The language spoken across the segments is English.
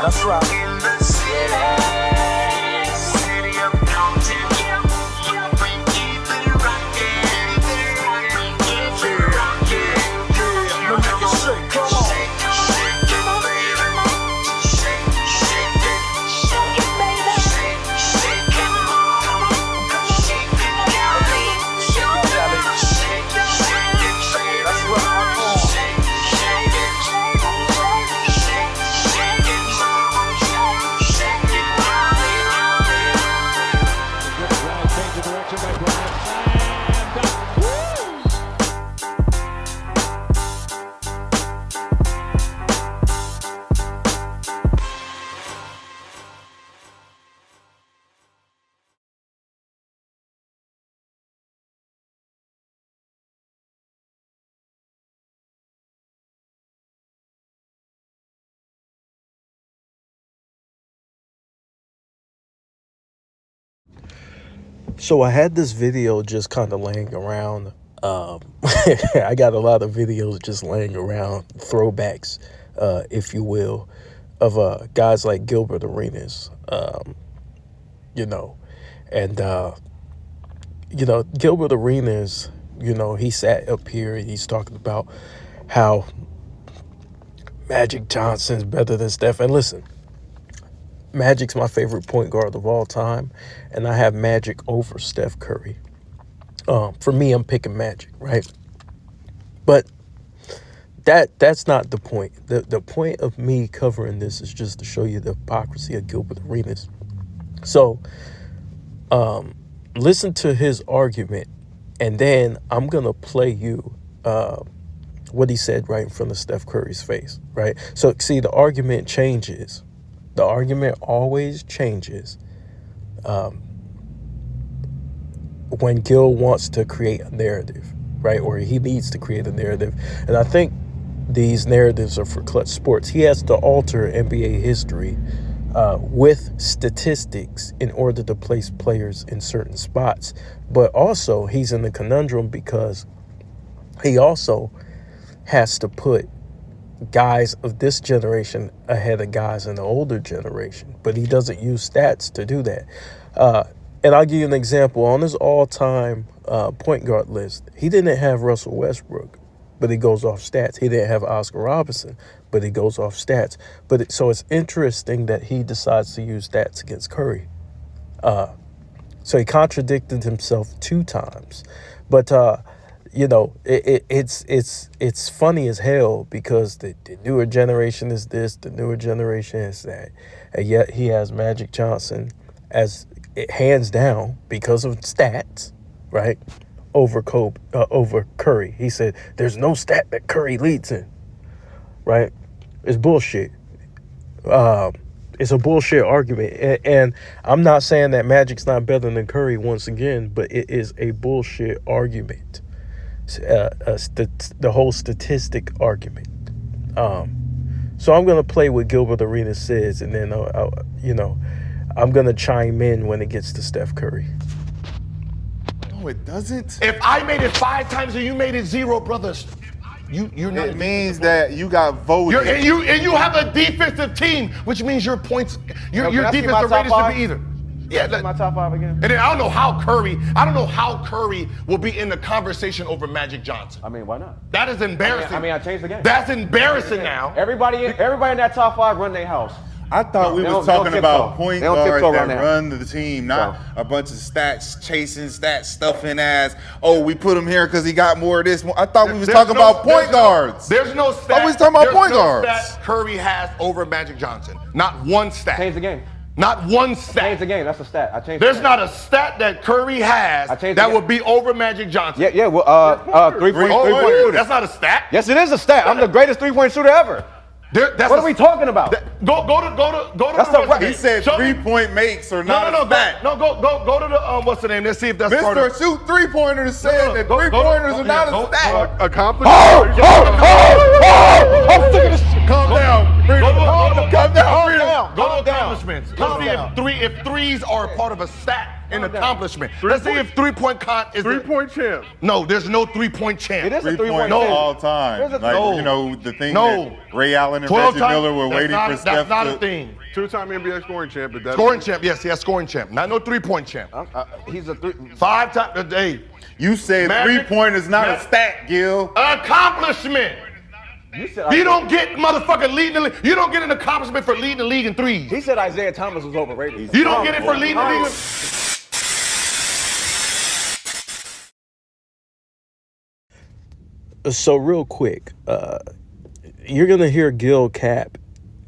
That's right. So I had this video just kind of laying around. I got a lot of videos just laying around, throwbacks, if you will, of guys like Gilbert Arenas, you know, and Gilbert Arenas, he sat up here and he's talking about how Magic Johnson's better than Steph. And listen, Magic's my favorite point guard of all time, and I have Magic over Steph Curry. For me, I'm picking Magic, right? But that's not the point. The point of me covering this is just to show you the hypocrisy of Gilbert Arenas. So, listen to his argument, and then I'm going to play you what he said right in front of Steph Curry's face, right? So, see, the argument changes. The argument always changes when Gil wants to create a narrative, right? Or he needs to create a narrative. And I think these narratives are for Clutch Sports. He has to alter NBA history with statistics in order to place players in certain spots. But also, he's in a conundrum because he also has to put guys of this generation ahead of guys in the older generation, but he doesn't use stats to do that. And I'll give you an example. On his all-time point guard list, he didn't have Russell Westbrook, but he goes off stats. He didn't have Oscar Robertson, but he goes off stats. So it's interesting that he decides to use stats against Curry. So he contradicted himself 2 times, but it's funny as hell because the newer generation is this, the newer generation is that, and yet he has Magic Johnson as hands down because of stats, right? Over Curry. He said there's no stat that Curry leads in, right? It's bullshit. It's a bullshit argument, and I'm not saying that Magic's not better than Curry once again, but it is a bullshit argument. The whole statistic argument. So I'm going to play what Gilbert Arenas says, and then, I'm going to chime in when it gets to Steph Curry. No, it doesn't. If I made it 5 times and you made it 0, brothers, you're not. It means that you got voted. And you have a defensive team, which means your points, your defensive rating should be either. Yeah, my top 5 again. And then I don't know how Curry will be in the conversation over Magic Johnson. I mean, why not? That is embarrassing. I changed the game. That's embarrassing now. Everybody in that top 5 run their house. I thought we were talking about point guards that run the team, not a bunch of stats chasing, stats stuffing ass. Oh, we put him here because he got more of this. I thought we was talking about point guards. There's no stat. I was talking about point guards. Stat Curry has over Magic Johnson. Not one stat. Change the game. Not one stat. Change the game. That's a stat. I changed. There's not a stat that Curry has that would be over Magic Johnson. Yeah. Well, 3-point shooter. That's not a stat. Yes, it is a stat. I'm the greatest 3-point shooter ever. What are we talking about? Go to He said 3-point makes or not a stat. Go to the what's the name? Let's see if that's part of it. Mr. Shoot 3-pointers said that 3-pointers are not a stat. Accomplishment. I'm sick of this shit. Calm down. Go to accomplishment accomplishments. Let's see if threes are a part of a stat and accomplishment. Let's see if three-point is three-point champ. No, there's no three-point champ. It is a Three-point three-point all time. Like, no. you know, the thing No. that Ray Allen and 12 Reggie times. Miller were waiting for Steph That's not to... a thing. Two-time NBA scoring champ, but that's Scoring champ, yes, he has scoring champ. Not no three-point champ. He's a three. 5 times a day. You said Magic, three-point is not a stat, Gil. Accomplishment. You said You don't get motherfucking leading the league. You don't get an accomplishment for leading the league in threes. He said Isaiah Thomas was overrated. You don't get it for leading the league. So real quick, you're gonna hear Gil cap.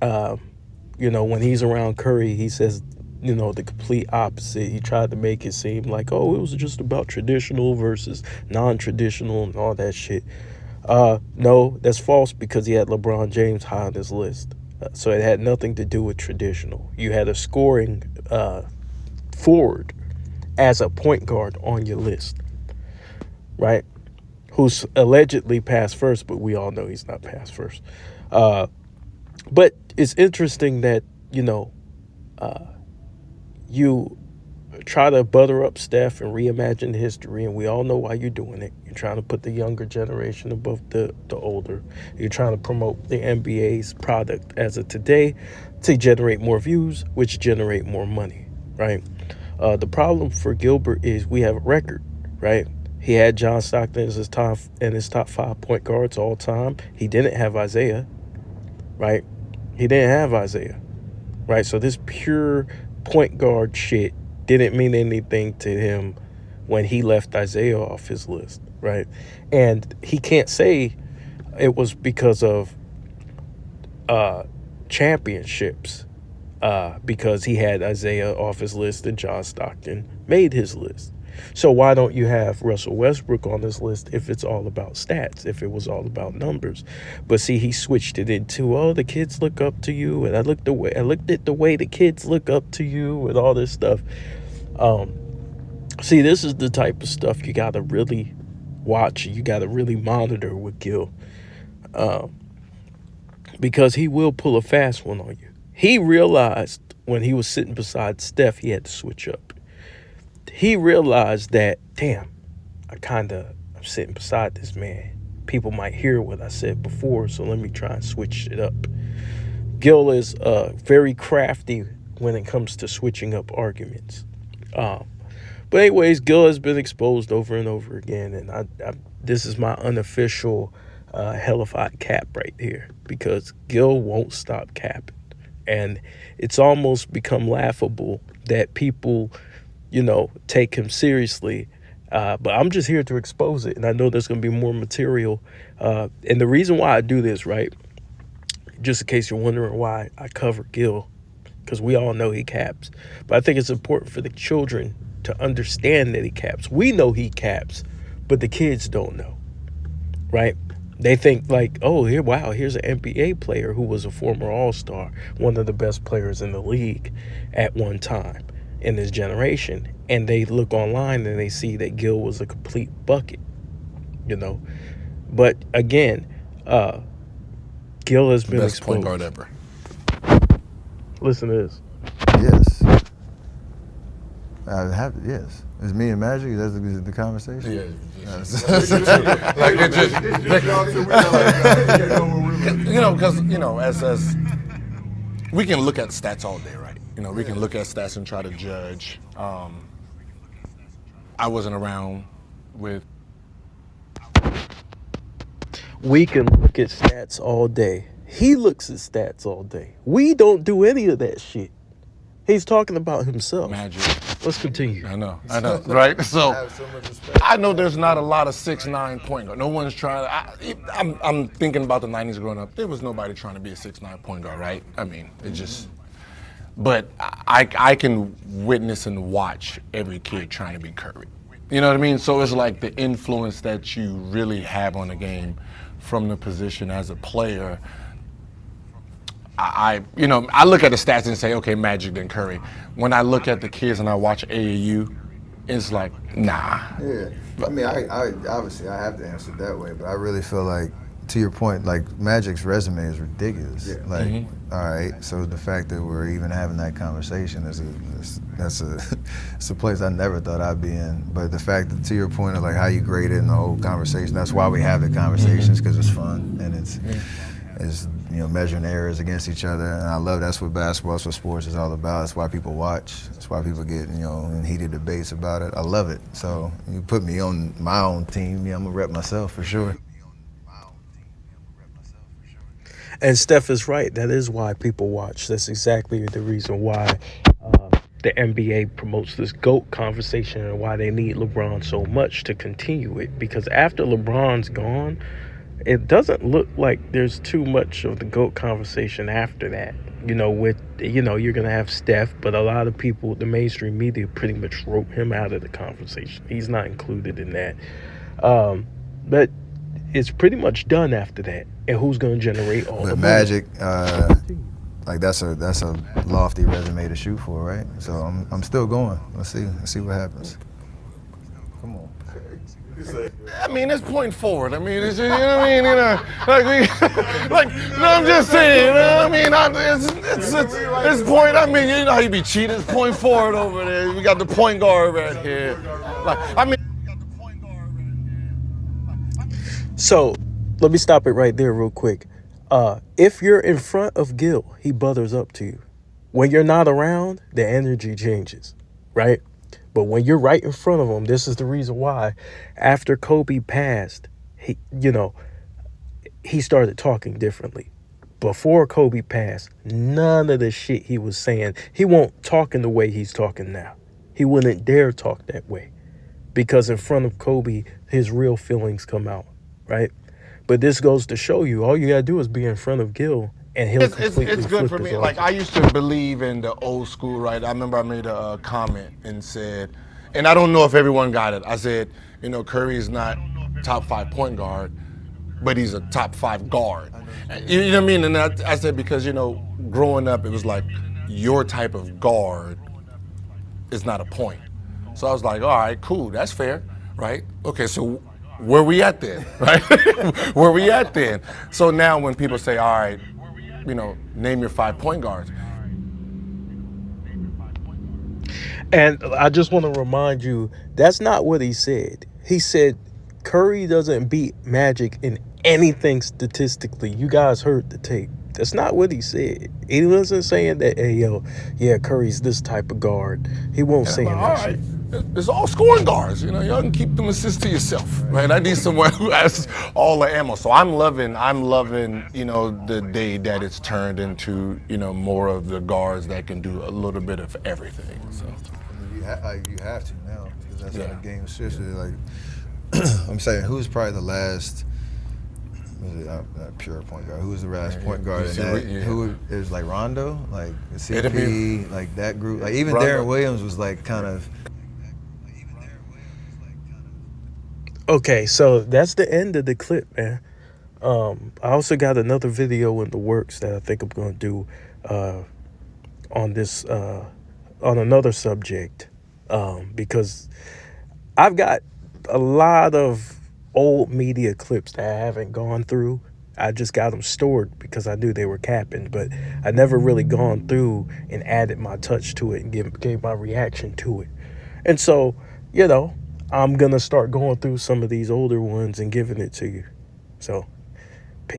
When he's around Curry, he says, the complete opposite. He tried to make it seem like, oh, it was just about traditional versus non-traditional and all that shit. No, that's false because he had LeBron James high on his list. So it had nothing to do with traditional. You had a scoring forward as a point guard on your list, right? Who's allegedly passed first, but we all know he's not passed first. But it's interesting that, you try to butter up Steph and reimagine history, and we all know why you're doing it. You're trying to put the younger generation above the older. You're trying to promote the NBA's product as of today to generate more views, which generate more money, right? The problem for Gilbert is we have a record, right? He had John Stockton as his top 5 point guards all time. He didn't have Isaiah, right? He didn't have Isaiah, right? So this pure point guard shit didn't mean anything to him when he left Isaiah off his list, right? And he can't say it was because of championships because he had Isaiah off his list and John Stockton made his list. So why don't you have Russell Westbrook on this list if it's all about stats, if it was all about numbers? But see, he switched it into, oh, the kids look up to you, and I looked at the way the kids look up to you and all this stuff. See, this is the type of stuff you got to really watch. You got to really monitor with Gil. Because he will pull a fast one on you. He realized when he was sitting beside Steph, he had to switch up. He realized that, damn, I'm sitting beside this man. People might hear what I said before, so let me try and switch it up. Gil is very crafty when it comes to switching up arguments. But anyways, Gil has been exposed over and over again, and this is my unofficial Hellafide Cap right here, because Gil won't stop capping. And it's almost become laughable that people take him seriously. But I'm just here to expose it. And I know there's going to be more material. And the reason why I do this, right, just in case you're wondering why I cover Gil, because we all know he caps. But I think it's important for the children to understand that he caps. We know he caps, but the kids don't know, right? They think like, oh, here's an NBA player who was a former All-Star, one of the best players in the league at one time in this generation, and they look online and they see that Gil was a complete bucket, But again, Gil has been best exposed. point guard ever. Listen to this. Yes. Yes. It's me and Magic. That's the conversation. Yeah. Like it just, because as we can look at stats all day, right? We can look at stats and try to judge. I wasn't around with. We can look at stats all day. He looks at stats all day. We don't do any of that shit. He's talking about himself. Magic. Let's continue. I know, right? So I know there's not a lot of 6'9" point guard. No one's trying to. I'm thinking about the 90s growing up. There was nobody trying to be a 6'9" point guard, right? I mean, it just. But I can witness and watch every kid trying to be Curry. You know what I mean? So it's like the influence that you really have on the game from the position as a player. I look at the stats and say, okay, Magic then Curry. When I look at the kids and I watch AAU, it's like, nah. Yeah. I mean, I obviously I have to answer it that way, but I really feel like to your point, like Magic's resume is ridiculous. Yeah. Like, all right, so the fact that we're even having that conversation it's a place I never thought I'd be in. But the fact that, to your point of like how you grade it and the whole conversation, that's why we have the conversations, because it's fun and it's measuring errors against each other. And I love that's what basketball, that's what sports is all about. That's why people watch. That's why people get in heated debates about it. I love it. So you put me on my own team, I'm gonna rep myself for sure. And Steph is right. That is why people watch. That's exactly the reason why the NBA promotes this GOAT conversation and why they need LeBron so much to continue it. Because after LeBron's gone, it doesn't look like there's too much of the GOAT conversation after that. You're going to have Steph, but a lot of people, the mainstream media pretty much wrote him out of the conversation. He's not included in that. But it's pretty much done after that. And who's going to generate all the Magic, like that's a lofty resume to shoot for, right? So I'm still going. Let's see what happens. Come on. I mean, it's point forward. I mean, it's, I'm just saying, it's point. I mean, you know how you be cheating. It's point forward over there. We got the point guard right here. So, let me stop it right there real quick. If you're in front of Gil, he butters up to you. When you're not around, the energy changes, right? But when you're right in front of him, this is the reason why after Kobe passed, he started talking differently. Before Kobe passed, none of the shit he was saying, he won't talk in the way he's talking now. He wouldn't dare talk that way because in front of Kobe, his real feelings come out, right? But this goes to show you, all you gotta do is be in front of Gil, and he'll completely It's good flip for me. his Like, I used to believe in the old school, right? I remember I made a comment and said, and I don't know if everyone got it. I said, Curry is not top 5 point guard, but he's a top 5 guard. You know what I mean? And I said, because, growing up, it was like your type of guard is not a point. So I was like, all right, cool, that's fair, right? Okay, so where we at then, right? Where we at then? So now when people say, all right, name your 5 point guards. And I just want to remind you, that's not what he said. He said Curry doesn't beat Magic in anything statistically. You guys heard the tape. That's not what he said. He wasn't saying that, Curry's this type of guard. He won't say that shit. It's all scoring guards. Y'all can keep them assists to yourself, right? I need someone who has all the ammo. So I'm loving, the day that it's turned into, more of the guards that can do a little bit of everything. So You have to now, because that's how the game is shifted. Like, I'm saying, who's probably the last? Pure point guard. Who was the last point guard in that? Who is like Rondo, like CP, like that group? Like even Rondo. Darren Williams was like kind of. Okay, so that's the end of the clip, man. I also got another video in the works that I think I'm going to do on this on another subject because I've got a lot of old media clips that I haven't gone through. I just got them stored because I knew they were capping, but I never really gone through and added my touch to it and gave my reaction to it. And so, I'm going to start going through some of these older ones and giving it to you. So